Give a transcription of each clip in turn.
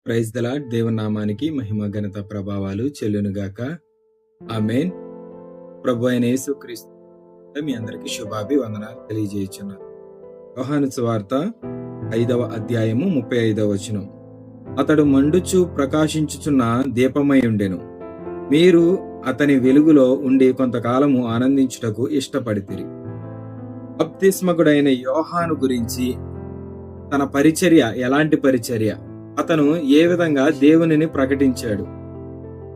Praise the lord. దేవుని నామానికి మహిమ ఘనత ప్రభావాలు చెల్లునుగాక. ఆమేన్. ప్రభు అయిన యేసుక్రీస్తు మీ అందరికి శుభాభివందనాలు తెలియజేయుచున్నాను. యోహాను సువార్త 5వ అధ్యాయము 35వ వచనం. అతడు మండుచు ప్రకాశించుచున్న దీపమై ఉండెను. మీరు అతని వెలుగులో ఉండి కొంతకాలము ఆనందించుటకు ఇష్టపడితిరి. బాప్తిస్మకుడైన యోహాను గురించి తన పరిచర్య ఎలాంటి పరిచర్య, అతను ఏ విధంగా దేవునిని ప్రకటించాడు,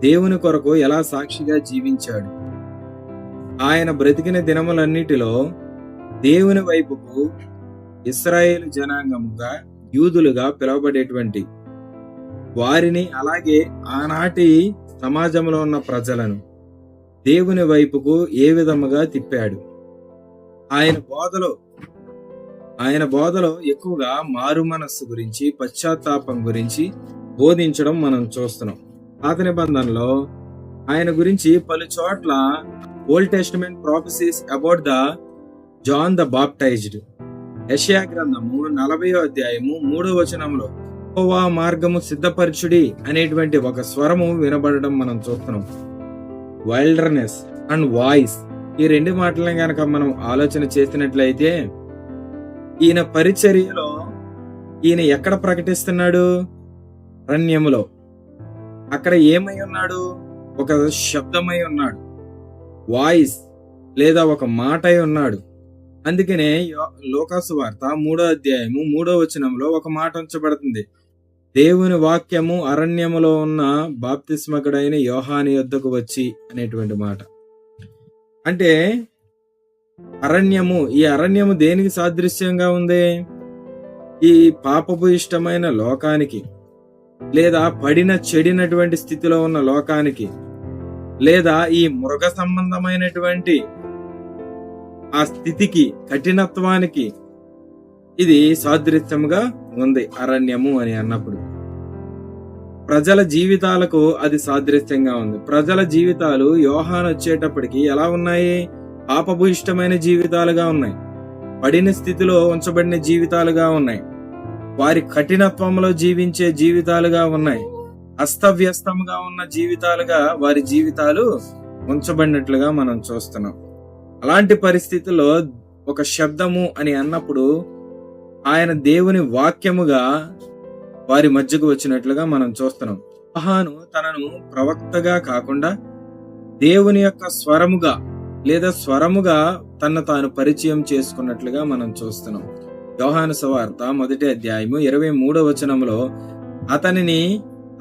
దేవుని కొరకు ఎలా సాక్షిగా జీవించాడు, ఆయన బ్రతికిన దినములన్నిటిలో దేవుని వైపుకు ఇశ్రాయేలు జనాంగముగా యూదులుగా పిలువబడేటువంటి వారిని, అలాగే ఆనాటి సమాజంలో ఉన్న ప్రజలను దేవుని వైపుకు ఏ విధముగా తిప్పాడు. ఆయన బోధలో ఎక్కువగా మారు మనస్సు గురించి, పశ్చాత్తాపం గురించి బోధించడం మనం చూస్తున్నాం. పాత నిబంధనలో ఆయన గురించి పలు చోట్ల Old Testament prophecies about the John the baptised, యెషయా గ్రంథము 40వ అధ్యాయము 3వ వచనంలో యెహోవా మార్గము సిద్ధపరచుడి అనేటువంటి ఒక స్వరము వినబడడం మనం చూస్తున్నాం. వైల్డర్నెస్ అండ్ వాయిస్, ఈ రెండు మాటలను గనక మనం ఆలోచన చేసినట్లయితే, ఈయన పరిచర్యలో ఈయన ఎక్కడ ప్రకటిస్తున్నాడు? అరణ్యములో. అక్కడ ఏమై ఉన్నాడు? ఒక శబ్దమై ఉన్నాడు, వాయిస్ లేదా ఒక మాట అయి ఉన్నాడు. అందుకనే లూకాసు వార్త 3వ అధ్యాయము 3వ వచనంలో ఒక మాట ఉంచబడుతుంది. దేవుని వాక్యము అరణ్యములో ఉన్న బాప్తిస్మకుడైన యోహాను యొద్దకు వచ్చి అనేటువంటి మాట. అంటే అరణ్యము, ఈ అరణ్యము దేనికి సాదృశ్యంగా ఉంది? ఈ పాపపు ఇష్టమైన లోకానికి, లేదా చెడినటువంటి స్థితిలో ఉన్న లోకానికి, లేదా ఈ మృగ సంబంధమైనటువంటి ఆ స్థితికి, కఠినత్వానికి ఇది సాదృశ్యముగా ఉంది. అరణ్యము అని అన్నప్పుడు ప్రజల జీవితాలకు అది సాదృశ్యంగా ఉంది. ప్రజల జీవితాలు యోహాను వచ్చేటప్పటికి ఎలా ఉన్నాయి? పాపపు ఇష్టమైన జీవితాలుగా ఉన్నాయి, పడిన స్థితిలో ఉంచబడిన జీవితాలుగా ఉన్నాయి, వారి కఠినత్వంలో జీవించే జీవితాలుగా ఉన్నాయి, అస్తవ్యస్తముగా ఉన్న జీవితాలుగా వారి జీవితాలు ఉంచబడినట్లుగా మనం చూస్తున్నాం. అలాంటి పరిస్థితుల్లో ఒక శబ్దము అని అన్నప్పుడు ఆయన దేవుని వాక్యముగా వారి మధ్యకు వచ్చినట్లుగా మనం చూస్తున్నాం. యోహాను తనను ప్రవక్తగా కాకుండా దేవుని యొక్క స్వరముగా లేదా స్వరముగా తను తాను పరిచయం చేసుకున్నట్లుగా మనం చూస్తున్నాం. యోహాను సువార్త 1వ అధ్యాయము 23వ వచనంలో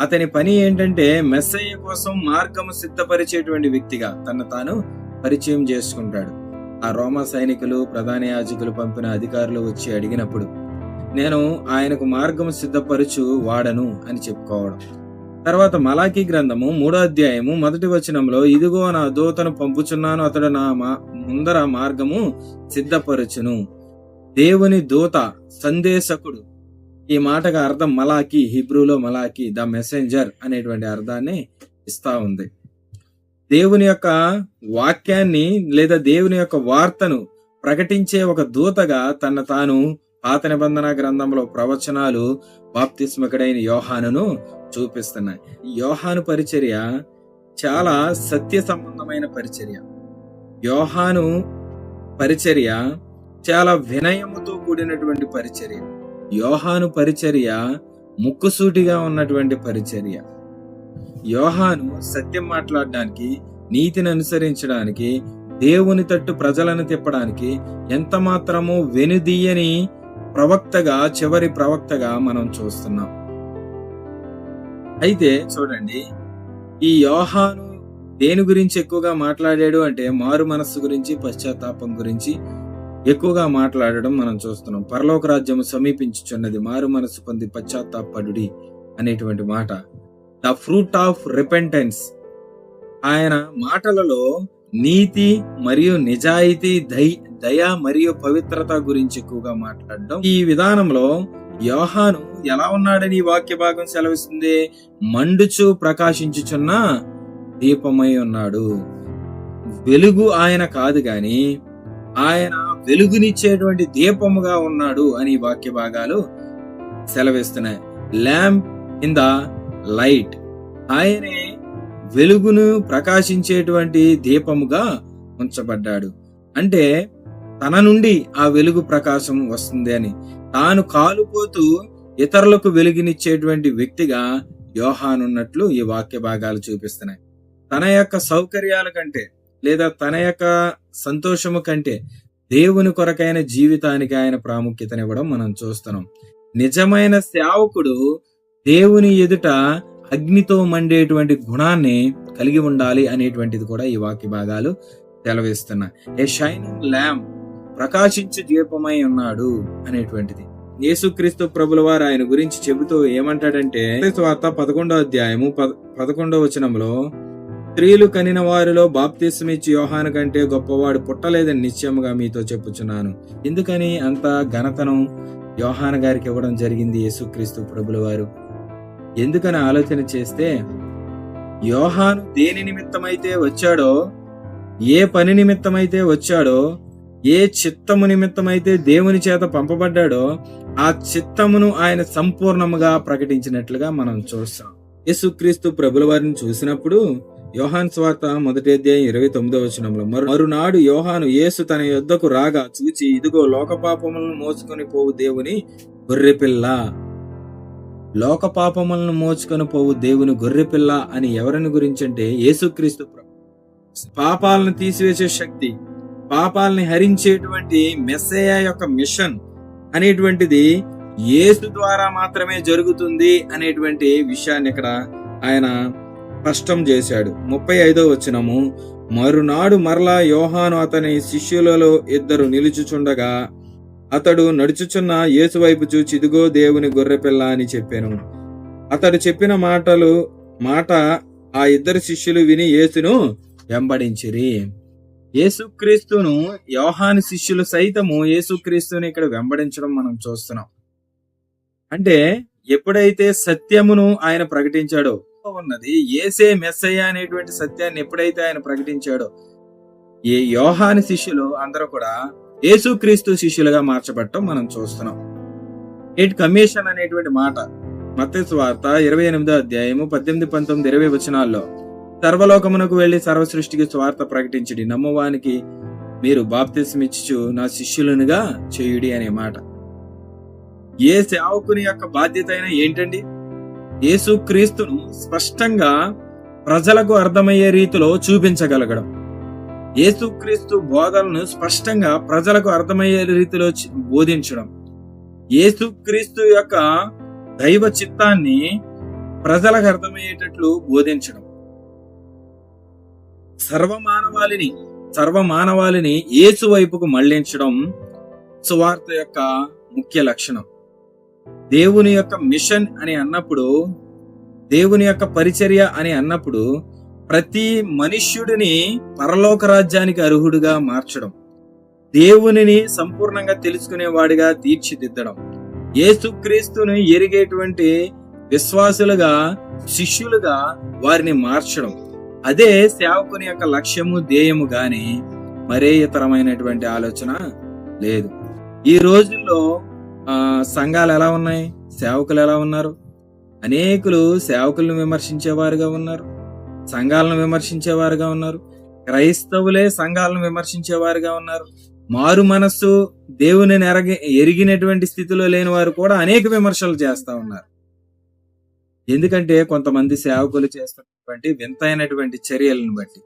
అతని పని ఏంటంటే మెస్సయ్య కోసం మార్గము సిద్ధపరిచేటువంటి వ్యక్తిగా తను తాను పరిచయం చేసుకుంటాడు. ఆ రోమా సైనికులు, ప్రధాన యాజకులు పంపిన అధికారులు వచ్చి అడిగినప్పుడు, నేను ఆయనకు మార్గము సిద్ధపరచు వాడను అని చెప్పుకోవడం. తర్వాత మలాకీ గ్రంథము 3వ అధ్యాయము 1వ వచనంలో, ఇదిగో నా దూతను పంపుచున్నాను, అతడు నా ముందర మార్గము సిద్ధపరచును. దేవుని దూత, సందేశకుడు, ఈ మాటగా అర్థం మలాకీ, హిబ్రూలో మలాకీ ద మెసెంజర్ అనేటువంటి అర్థాన్ని ఇస్తా ఉంది. దేవుని యొక్క వాక్యాన్ని లేదా దేవుని యొక్క వార్తను ప్రకటించే ఒక దూతగా తన తాను పాత నిబంధన గ్రంథంలో ప్రవచనాలు బాప్తిస్మకుడైన యోహానును చూపిస్తున్నాయి. యోహాను పరిచర్య చాలా సత్య సంబంధమైన పరిచర్య. యోహాను పరిచర్య చాలా వినయముతో కూడినటువంటి పరిచర్య. యోహాను పరిచర్య ముక్కుసూటిగా ఉన్నటువంటి పరిచర్య. యోహాను సత్యం మాట్లాడడానికి, నీతిని అనుసరించడానికి, దేవుని తట్టు ప్రజలను తిప్పడానికి ఎంత మాత్రమూ వెనుదీయని ప్రవక్తగా, చివరి ప్రవక్తగా మనం చూస్తున్నాం. అయితే చూడండి, ఈ యోహాను దేని గురించి ఎక్కువగా మాట్లాడాడు అంటే మారు మనస్సు గురించి, పశ్చాత్తాపం గురించి ఎక్కువగా మాట్లాడడం మనం చూస్తున్నాం. పరలోక రాజ్యము సమీపించుచున్నది, మారు మనస్సు పొంది పశ్చాత్తాపడుడి అనేటువంటి మాట. The fruit of repentance. ఆయన మాటలలో నీతి మరియు నిజాయితీ, దయ మరియు పవిత్రత గురించి ఎక్కువగా మాట్లాడడం. ఈ విధానంలో యోహాను ఎలా ఉన్నాడని ఈ వాక్య భాగం సెలవిస్తుంది? మండుచు ప్రకాశించుచున్న దీపమై ఉన్నాడు. వెలుగు ఆయన కాదు గాని ఆయన వెలుగునిచ్చేటువంటి దీపముగా ఉన్నాడు అని వాక్య భాగాలు సెలవిస్తున్నాయి. Lamp in the light. ఆయనే వెలుగును ప్రకాశించేటువంటి దీపముగా ఉంచబడ్డాడు. అంటే తన నుండి ఆ వెలుగు ప్రకాశం వస్తుంది అని, తాను కాలుపోతూ ఇతరులకు వెలుగునిచ్చేటువంటి వ్యక్తిగా యోహానున్నట్లు ఈ వాక్య భాగాలు చూపిస్తున్నాయి. తన యొక్క సౌకర్యాల కంటే లేదా తన యొక్క సంతోషము కంటే దేవుని కొరకైన జీవితానికి ఆయన ప్రాముఖ్యతనివ్వడం మనం చూస్తున్నాం. నిజమైన సేవకుడు దేవుని ఎదుట అగ్నితో మండేటువంటి గుణాన్ని కలిగి ఉండాలి అనేటువంటిది కూడా ఈ వాక్య భాగాలు తెలవిస్తున్నాయి. ఏ షైనింగ్ ల్యాంప్, ప్రకాశించు దీపమై ఉన్నాడు అనేటువంటిది. యేసుక్రీస్తు ప్రభుల వారు ఆయన గురించి చెబుతూ ఏమంటాడంటే, సువార్త 11వ అధ్యాయము 11వ వచనంలో, స్త్రీలు కనిన వారిలో బాప్తిస్మిచ్చి యోహాను కంటే గొప్పవాడు పుట్టలేదని నిశ్చయముగా మీతో చెప్పుచున్నాను. ఎందుకని అంత ఘనతను యోహాను గారికి ఇవ్వడం జరిగింది యేసుక్రీస్తు ప్రభుల వారు? ఎందుకని ఆలోచన చేస్తే, యోహాను దేని నిమిత్తమైతే వచ్చాడో, ఏ పని నిమిత్తమైతే వచ్చాడో, ఏ చిత్తము నిమిత్తమైతే దేవుని చేత పంపబడ్డాడో ఆ చిత్తమును ఆయన సంపూర్ణముగా ప్రకటించినట్లుగా మనం చూస్తాం. యేసుక్రీస్తు ప్రభుల వారిని చూసినప్పుడు యోహాను సువార్త 1వ అధ్యాయం 29వ వచనంలో, మరునాడు యోహాను యేసు తన యొద్దకు రాగా చూచి, ఇదిగో లోకపాపములను మోసుకొని పోవు దేవుని గొర్రెపిల్ల. లోకపాపములను మోసుకొని పోవు దేవుని గొర్రెపిల్ల అని ఎవరిని గురించి అంటే, యేసుక్రీస్తు ప్రభు. పాపాలను తీసివేసే శక్తి, పాపాలని హరించేటువంటి మెస్సయ్య యొక్క మిషన్ అనేటువంటిది యేసు ద్వారా మాత్రమే జరుగుతుంది అనేటువంటి విషయాన్ని ఇక్కడ ఆయన స్పష్టం చేశాడు. 35వ వచనము, మరునాడు మరలా యోహాను అతని శిష్యులలో 2 నిలుచుచుండగా అతడు నడుచుచున్న యేసు వైపు చూచి, ఇదిగో దేవుని గొర్రెపిల్ల అని చెప్పాను. అతడు చెప్పిన మాట ఆ 2 శిష్యులు విని యేసును వెంబడించిరి. యేసుక్రీస్తును యోహాను శిష్యులు సైతము యేసుక్రీస్తుని ఇక్కడ వెంబడించడం మనం చూస్తున్నాం. అంటే ఎప్పుడైతే సత్యమును ఆయన ప్రకటించాడో, ఉన్నది యేసే మెస్సయ్య అనేటువంటి సత్యాన్ని ఎప్పుడైతే ఆయన ప్రకటించాడో, ఈ యోహాను శిష్యులు అందరూ కూడా యేసుక్రీస్తు శిష్యులుగా మార్చబడటం మనం చూస్తున్నాం. ఇట్ కమిషన్ అనేటువంటి మాట మత్తయి సువార్త 28వ అధ్యాయము 18, 19, 20 వచనాల్లో, సర్వలోకమునకు వెళ్లి సర్వ సృష్టికి సువార్త ప్రకటించుడి, నమ్మువానికి మీరు బాప్తిస్మిచ్చు నా శిష్యులనుగా చేయుడి అనే మాట. ఏ సేవకుని యొక్క బాధ్యత అయినా ఏంటండి? యేసుక్రీస్తును స్పష్టంగా ప్రజలకు అర్థమయ్యే రీతిలో చూపించగలగడం, యేసుక్రీస్తు బోధనను స్పష్టంగా ప్రజలకు అర్థమయ్యే రీతిలో బోధించడం, యేసుక్రీస్తు యొక్క దైవ చిత్తాన్ని ప్రజలకు అర్థమయ్యేటట్లు బోధించడం, సర్వమానవాళిని యేసు వైపుకు మళ్లించడం సువార్త యొక్క ముఖ్య లక్షణం. దేవుని యొక్క మిషన్ అని అన్నప్పుడు, దేవుని యొక్క పరిచర్య అని అన్నప్పుడు, ప్రతి మనుష్యుడిని పరలోక రాజ్యానికి అర్హుడుగా మార్చడం, దేవునిని సంపూర్ణంగా తెలుసుకునేవాడిగా తీర్చిదిద్దడం, యేసుక్రీస్తుని ఎరిగేటువంటి విశ్వాసులుగా, శిష్యులుగా వారిని మార్చడం, అదే సేవకుని యొక్క లక్ష్యము, ధ్యేయము గాని మరే ఇతరమైనటువంటి ఆలోచన లేదు. ఈ రోజుల్లో సంఘాలు ఎలా ఉన్నాయి, సేవకులు ఎలా ఉన్నారు? అనేకులు సేవకులను విమర్శించేవారుగా ఉన్నారు, సంఘాలను విమర్శించేవారుగా ఉన్నారు. క్రైస్తవులే సంఘాలను విమర్శించేవారుగా ఉన్నారు. మారు మనస్సు, దేవుని ఎరిగినటువంటి స్థితిలో లేని వారు కూడా అనేక విమర్శలు చేస్తా ఉన్నారు. ఎందుకంటే కొంతమంది సేవకులు చేస్తున్నటువంటి వింతైనటువంటి చర్యలను బట్టి,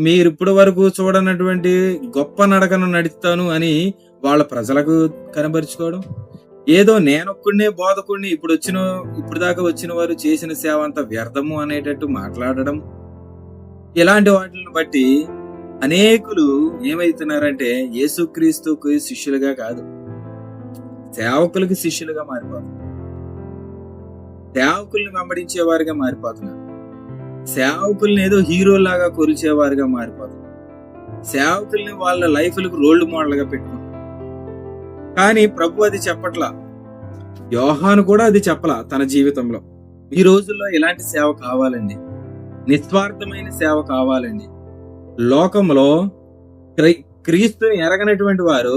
మీరు ఇప్పటి వరకు చూడనటువంటి గొప్ప నడకను నడుస్తాను అని వాళ్ళ ప్రజలకు కనబరుచుకోవడం, ఏదో నేనొక్కడినే బోధకుడిని, ఇప్పుడు దాకా వచ్చిన వారు చేసిన సేవ అంతా వ్యర్థము అనేటట్టు మాట్లాడడం, ఇలాంటి వాటిని బట్టి అనేకులు ఏమైతున్నారంటే యేసుక్రీస్తుకు శిష్యులుగా కాదు, సేవకులకు శిష్యులుగా మారిపోతున్నారు. సేవకుల్ని వెంబడించేవారుగా మారిపోతున్నారు. సేవకుల్ని ఏదో హీరోలాగా కొలిచేవారుగా మారిపోతున్నారు. సేవకుల్ని వాళ్ళ లైఫ్లకు రోల్ మోడల్ గా పెట్టుకుంటారు. కానీ ప్రభు అది చెప్పట్లా, యోహాను కూడా అది చెప్పలా తన జీవితంలో. ఈ రోజుల్లో ఇలాంటి సేవ కావాలండి, నిస్వార్థమైన సేవ కావాలండి. లోకంలో క్రీస్తుని ఎరగనటువంటి వారు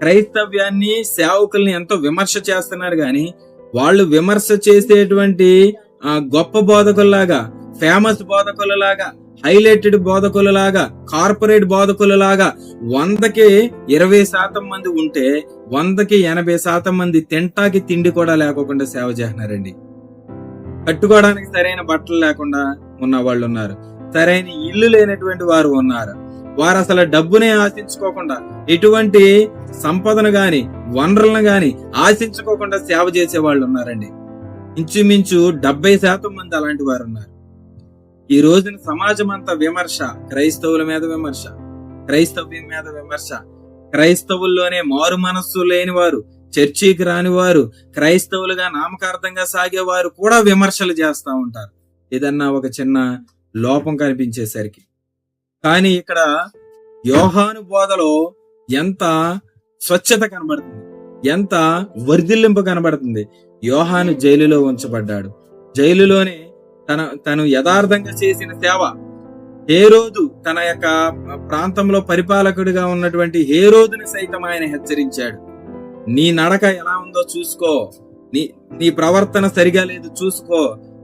క్రైస్తవ్యాన్ని, సేవకుల్ని ఎంతో విమర్శ చేస్తున్నారు గాని వాళ్ళు విమర్శ చేసేటువంటి గొప్ప బోధకుల్లాగా, ఫేమస్ బోధకులలాగా, హైలైటెడ్ బోధకులలాగా, కార్పొరేట్ బోధకులలాగా 100కి 20% మంది ఉంటే 100కి 80% మంది తింటాకి తిండి కూడా లేకోకుండా సేవ చేస్తున్నారండి. కట్టుకోవడానికి సరైన బట్టలు లేకుండా ఉన్న వాళ్ళు ఉన్నారు, సరైన ఇల్లు లేనటువంటి వారు ఉన్నారు. వారు అసలు డబ్బునే ఆశించుకోకుండా, ఎటువంటి సంపదను గాని వనరులను గాని ఆశించుకోకుండా సేవ చేసే వాళ్ళు ఉన్నారండి. ఇంచుమించు 70% మంది అలాంటి వారు ఉన్నారు. ఈ రోజున సమాజం అంతా విమర్శ, క్రైస్తవుల మీద విమర్శ, క్రైస్తవ్యం మీద విమర్శ, క్రైస్తవుల్లోనే మారు మనస్సు లేని వారు, చర్చికి రాని వారు, క్రైస్తవులుగా నామకార్థంగా సాగేవారు కూడా విమర్శలు చేస్తా ఉంటారు, ఏదన్నా ఒక చిన్న లోపం కనిపించేసరికి. కానీ ఇక్కడ యోహాను బోధలో ఎంత స్వచ్ఛత కనబడుతుంది, ఎంత వర్ధిల్లింపు కనబడుతుంది. యోహాను జైలులో ఉంచబడ్డాడు. జైలులోనే తను యథార్థంగా చేసిన సేవ, హేరోదు తన యొక్క ప్రాంతంలో పరిపాలకుడిగా ఉన్నటువంటి హేరోదుని సైతం ఆయన హెచ్చరించాడు. నీ నడక ఎలా ఉందో చూసుకో, నీ ప్రవర్తన సరిగా లేదు చూసుకో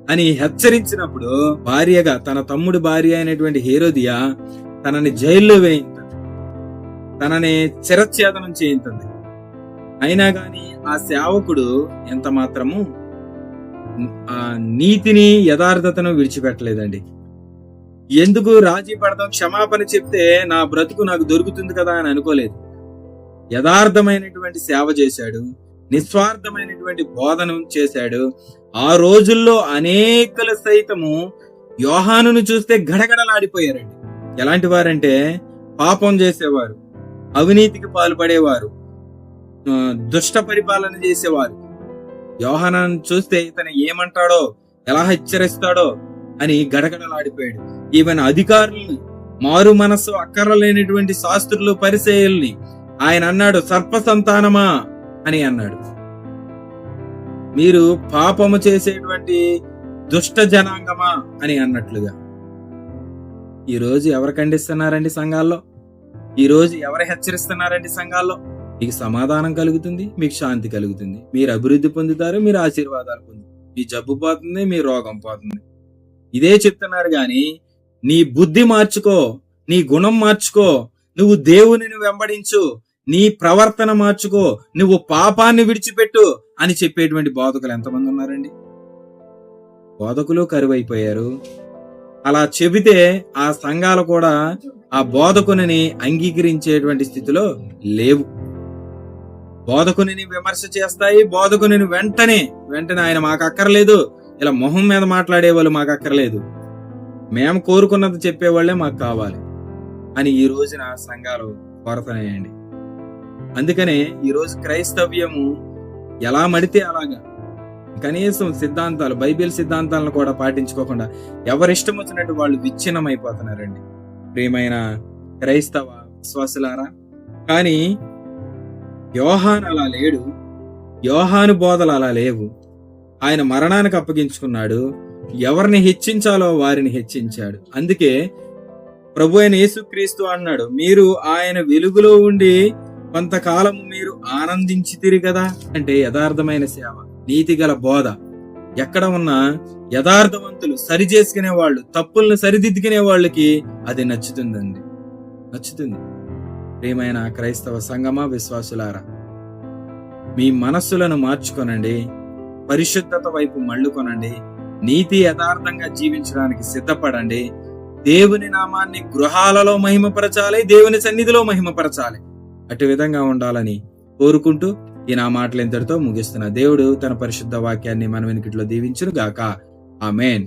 అని హెచ్చరించినప్పుడు భార్యగా తన తమ్ముడు భార్య అయినటువంటి హేరోదియా తనని జైల్లో వేయించింది, తనని చిరచ్ఛేదనం చేయించింది. అయినా గాని ఆ సేవకుడు ఎంత మాత్రము ఆ నీతిని యథార్థతను విడిచిపెట్టలేదండి. ఎందుకు రాజీ పడదాం, క్షమాపణ చెప్తే నా బ్రతుకు నాకు దొరుకుతుంది కదా అని అనుకోలేదు. యథార్థమైనటువంటి సేవ చేశాడు, నిస్వార్థమైనటువంటి బోధన చేశాడు. ఆ రోజుల్లో అనేకలు సైతము యోహానును చూస్తే గడగడలాడిపోయారండి. ఎలాంటి వారంటే పాపం చేసేవారు, అవినీతికి పాల్పడేవారు, దుష్ట పరిపాలన చేసేవారు. యోహానును చూస్తే ఇతను ఏమంటాడో, ఎలా హెచ్చరిస్తాడో అని గడగడలాడిపోయాడు. ఈవెన్ అధికారుల్ని, మారు మనస్సు అక్కర్లేనటువంటి శాస్త్రులు, పరిసయ్యుల్ని ఆయన అన్నాడు, సర్ప సంతానమా అని అన్నాడు. మీరు పాపము చేసేటువంటి దుష్ట జనాంగమా అని అన్నట్లుగా. ఈ రోజు ఎవరు ఖండిస్తున్నారండి సంఘాల్లో? ఈ రోజు ఎవరు హెచ్చరిస్తున్నారండి సంఘాల్లో? మీకు సమాధానం కలుగుతుంది, మీకు శాంతి కలుగుతుంది, మీరు అభివృద్ధి పొందుతారు, మీరు ఆశీర్వాదాలు పొందుతారు, మీ జబ్బు పోతుంది, మీ రోగం పోతుంది. ఇదే చెప్తున్నారు గాని నీ బుద్ధి మార్చుకో, నీ గుణం మార్చుకో, నువ్వు దేవునిని వెంబడించు, నీ ప్రవర్తన మార్చుకో, నువ్వు పాపాన్ని విడిచిపెట్టు అని చెప్పేటువంటి బోధకులు ఎంతమంది ఉన్నారండి? బోధకులు కరువైపోయారు. అలా చెబితే ఆ సంఘాలు కూడా ఆ బోధకుని అంగీకరించేటువంటి స్థితిలో లేవు. బోధకుని విమర్శ చేస్తాయి. బోధకుని వెంటనే ఆయన మాకు అక్కర్లేదు, ఇలా మొహం మీద మాట్లాడే వాళ్ళు మాకు అక్కర్లేదు, మేము కోరుకున్నది చెప్పేవాళ్లే మాకు కావాలి అని ఈ రోజున సంఘాలు కోరతనేయండి. అందుకనే ఈ రోజు క్రైస్తవ్యము ఎలా మడితే అలాగా, కనీసం సిద్ధాంతాలు, బైబిల్ సిద్ధాంతాలను కూడా పాటించుకోకుండా ఎవరిష్టం వచ్చినట్టు వాళ్ళు విచ్ఛిన్నమైపోతున్నారండి ప్రియమైన క్రైస్తవ విశ్వాసులారా. కానీ యోహాను అలా లేడు, యోహాను బోధలు అలా లేవు. ఆయన మరణానికి అప్పగించుకున్నాడు, ఎవరిని హెచ్చించాలో వారిని హెచ్చించాడు. అందుకే ప్రభు అయిన యేసుక్రీస్తు అన్నాడు, మీరు ఆయన వెలుగులో ఉండి కొంతకాలము మీరు ఆనందించితిరి కదా. అంటే యథార్థమైన సేవ, నీతిగల బోధ ఎక్కడ ఉన్నా యథార్థవంతులు, సరి చేసుకునే వాళ్ళు, తప్పులను సరిదిద్దుకునే వాళ్ళకి అది నచ్చుతుందండి, నచ్చుతుంది. ప్రియమైన క్రైస్తవ సంఘమా, విశ్వాసులారా, మీ మనస్సులను మార్చుకొనండి, పరిశుద్ధత వైపు మళ్ళుకొనండి, నీతి యథార్థంగా జీవించడానికి సిద్ధపడండి. దేవుని నామాన్ని గృహాలలో మహిమపరచాలి, దేవుని సన్నిధిలో మహిమపరచాలి. అటు విధంగా ఉండాలని కోరుకుంటూ ఈ నా మాటలు ఇంతటితో ముగిస్తున్నా. దేవుడు తన పరిశుద్ధ వాక్యాన్ని మన వెనుకట్లో దీవించును గాక. ఆమేన్.